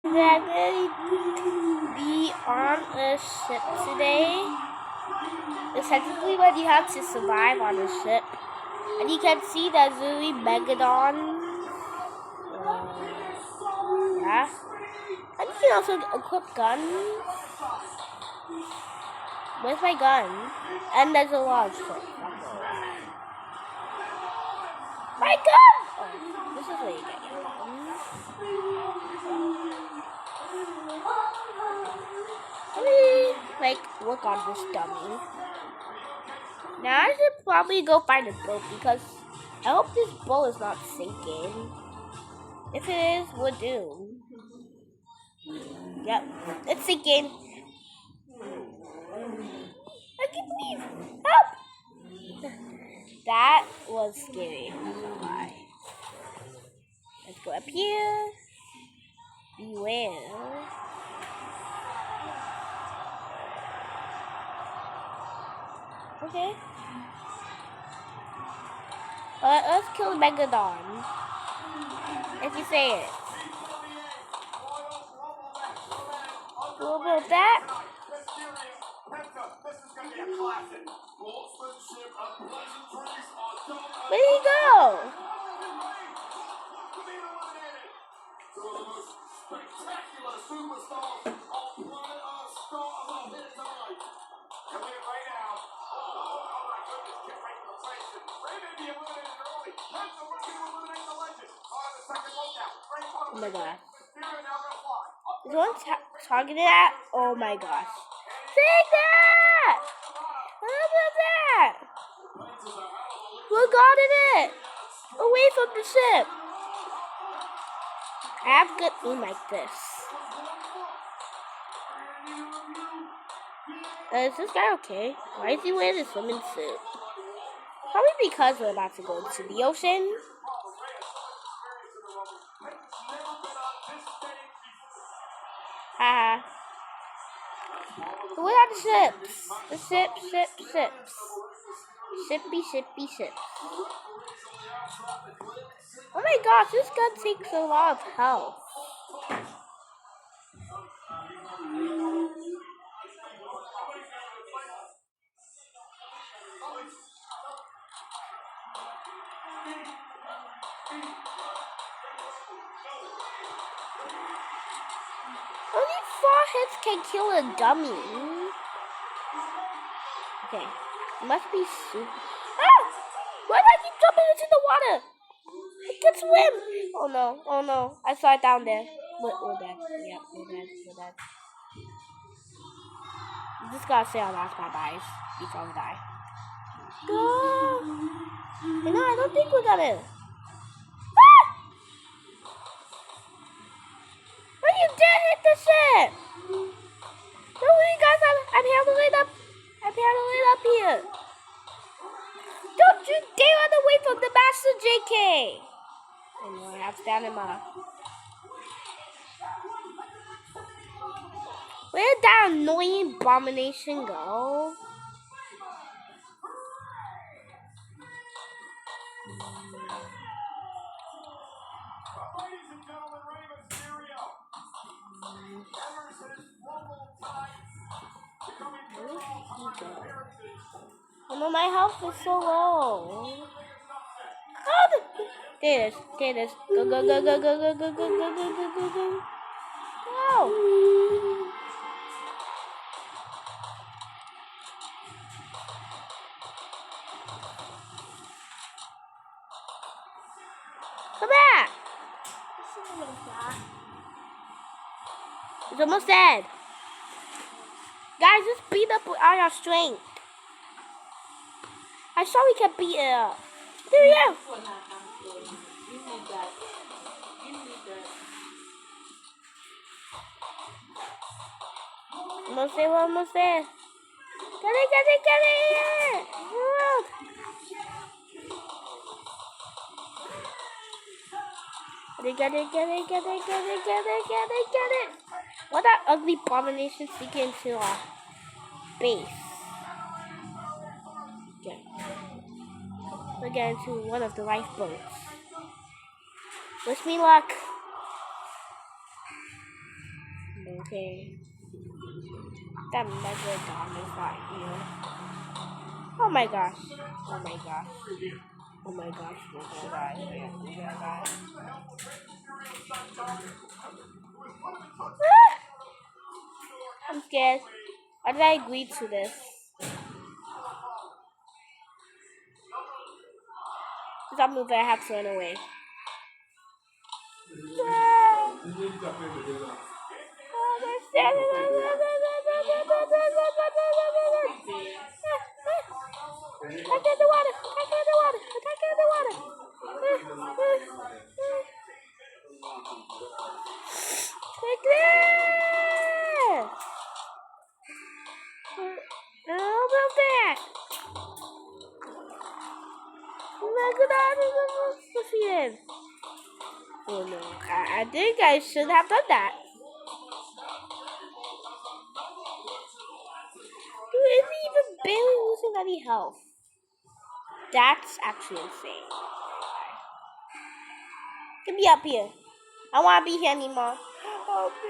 We're going to be on a ship today. Essentially, when you have to survive on a ship, and you can see that Zooey Megadon. Yeah. And you can also equip guns. Where's my gun? And there's a large ship. My gun! Oh, this is where you get your gun. Let me, work on this dummy. Now I should probably go find a boat because I hope this boat is not sinking. If it is, we're doomed. Yep, it's sinking. I can't believe. Help! That was scary. I'm not gonna lie. Let's go up here. Beware. Okay. Let's kill Megadon. If you say it. What about that? Where did he go? Oh my gosh. Is someone targeted that? Oh my gosh. Take that! What about that? We're guarding it! Away from the ship! I have good aim like this. Is this guy okay? Why is he wearing a swimming suit? Probably because we're about to go into the ocean. Haha. So where are the ships? The ships. Shippy. Oh my gosh, this gun takes a lot of health. Only 4 hits can kill a dummy. Okay, it must be super. Ah! Why did I keep jumping into the water? I can swim! Oh no. I saw it down there. We're dead. Yeah, we're dead. We just gotta say our last goodbyes before we die. Go! No, I don't think we're gonna. Ah! Oh, you did hit the ship! No, you guys, I'm handling up. I'm handling up here. Don't you dare run away from the Master JK! I know, I have stamina. Where did that annoying abomination go? Oh no, my health is so low. Oh, there it is. Go. Go. Come back. It's almost dead. Guys, just beat up all your strength. I saw we can beat it up. There we go. Almost there. Get it! Get it! What that ugly abomination sneaking into our base? Okay. We're getting to one of the lifeboats. Wish me luck. Okay. That Megalodon is not here. Oh my gosh. Oh my gosh. Oh my gosh. We're gonna die. We're gonna die. I'm scared. Why did I agree to this? Stop moving, I have to run away. Attack in the water! Attack in the water! Attack in the water! Take this! Oh, about that! Megalodon is defeated. Oh no, I think I should have done that. Dude, is he even barely losing any health? That's actually insane. Get me up here. I don't want to be here anymore. Help me!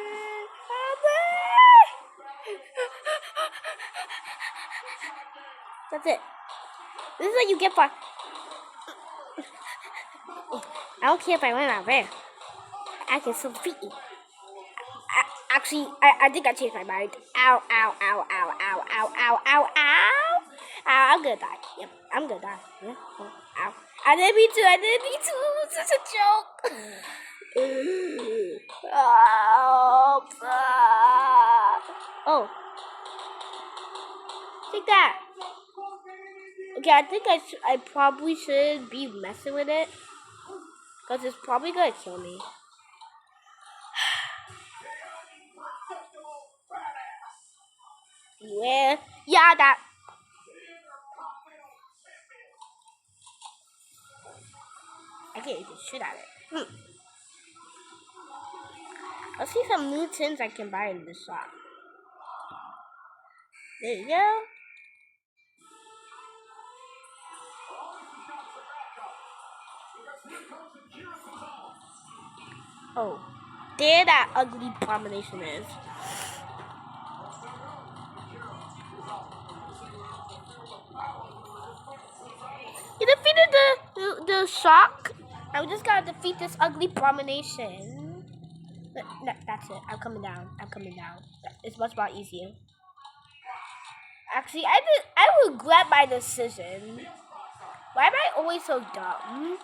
Help me! That's it. This is what you get for... I don't care if I went out there. I can still defeat you. Actually, I think I changed my mind. Ow, ow, ow, ow, ow, ow, ow, ow, ow. Ow, I'm gonna die. Yep, I'm gonna die. Yeah. Oh, ow. I didn't mean to. I didn't mean to. It's just a joke. Oh, oh. Take that. Okay, I think I probably should be messing with it. Because it's probably gonna kill me. Yeah, that. I can't even shoot at it. I'll see some new tins I can buy in the shop. There you go. Oh, there that ugly abomination is. You defeated the shark. I just gotta defeat this ugly abomination. That's it. I'm coming down. I'm coming down. It's much more easier. Actually, I regret my decision. Why am I always so dumb?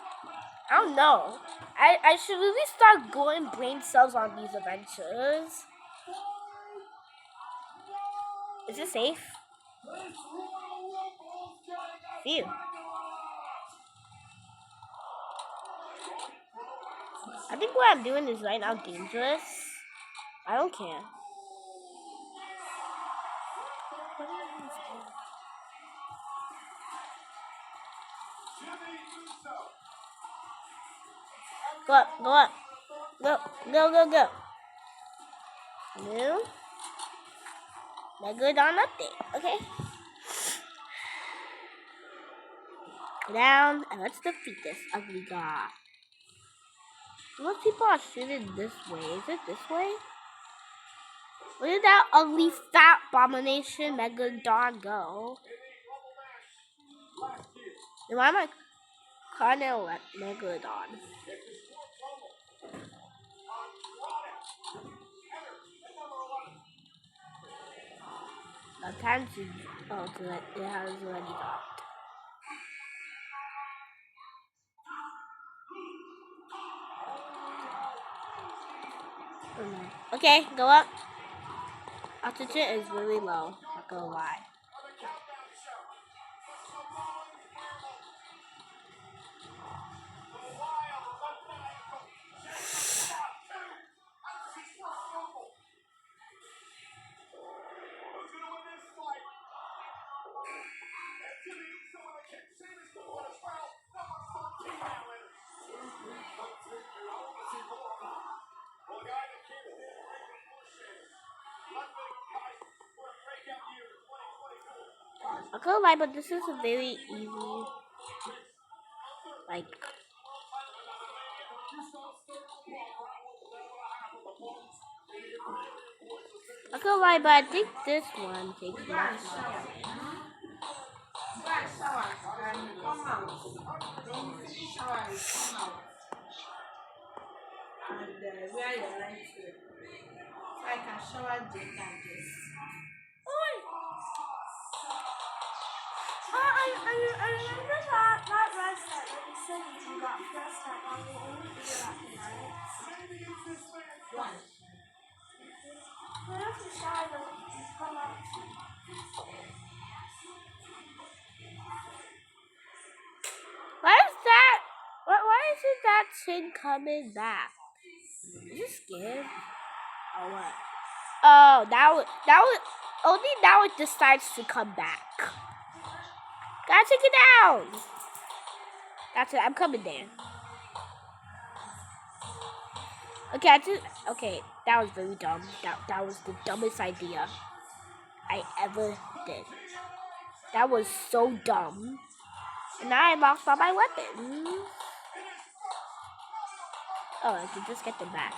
I don't know. I should really start going brain cells on these adventures. Is it safe? Phew. I think what I'm doing is right now dangerous. I don't care. Go up, go up. Go, go, go, go. No. Megalodon update, okay? Down, and let's defeat this ugly guy. Most people are shooting this way. Is it this way? Where did that ugly fat abomination Megalodon go? And why am I calling it Megalodon? Sometimes it has already dropped. Okay, go up. Altitude is really low. Not gonna lie. I'm gonna lie, but this is a very easy, like, Not gonna lie, but I think this one takes much more damage. And where your light to, so I can shower Jake and this. I remember that rice that you said you got first time on the only video at night. What if you shower the come out? Why is that? Why isn't that thing coming back? Is it scared? Or what? Oh, only now it decides to come back. Gotta take it down. That's it. I'm coming there. Okay, that was very dumb. That was the dumbest idea I ever did. That was so dumb. And now I lost all my weapons. Oh, I can just get them back.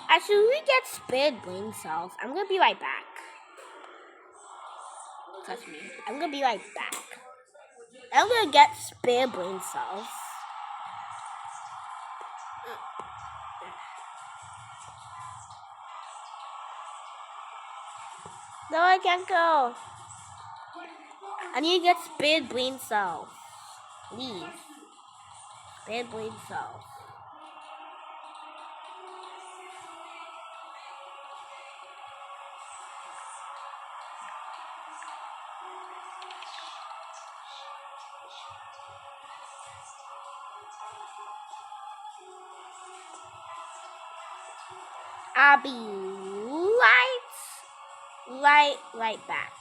Actually, we get spared brain cells. I'm gonna be right back. Trust me. I'm gonna be right back. I'm gonna get spare brain cells. No, I can't go. I need to get spared brain cells. Please. Spared brain cells. I'll be right back.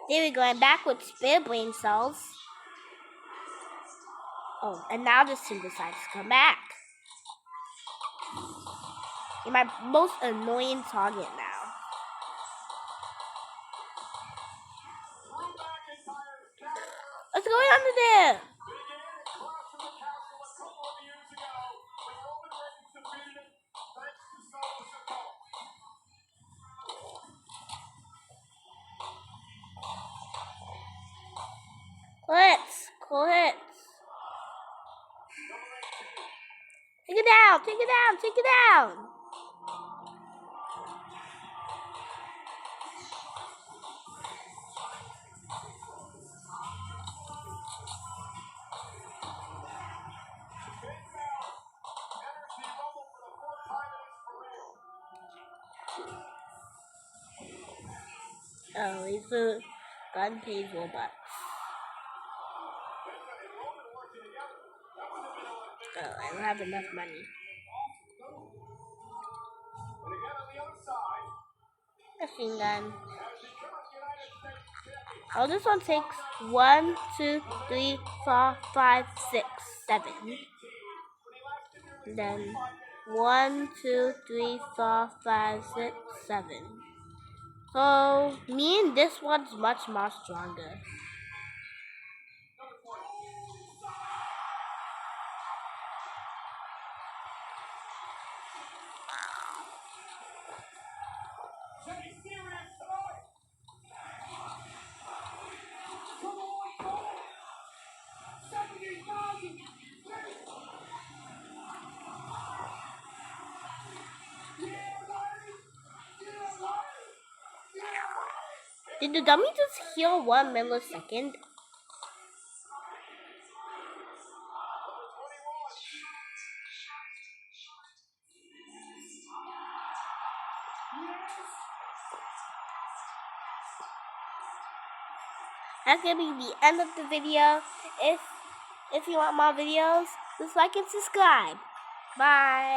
There we go. I'm back with spare brain cells. Oh, and now this thing decides to come back. You're my most annoying target now. What's going on in there? Quit. Take it down. Oh, these are gun-paid robots. Oh, I don't have enough money. Machine gun. Oh, this one takes 1, 2, 3, 4, 5, 6, 7. Then 1, 2, 3, 4, 5, 6, 7. So me and this one's much more stronger. Did the dummy just heal 1 millisecond? That's gonna be the end of the video. If you want more videos, just like and subscribe. Bye.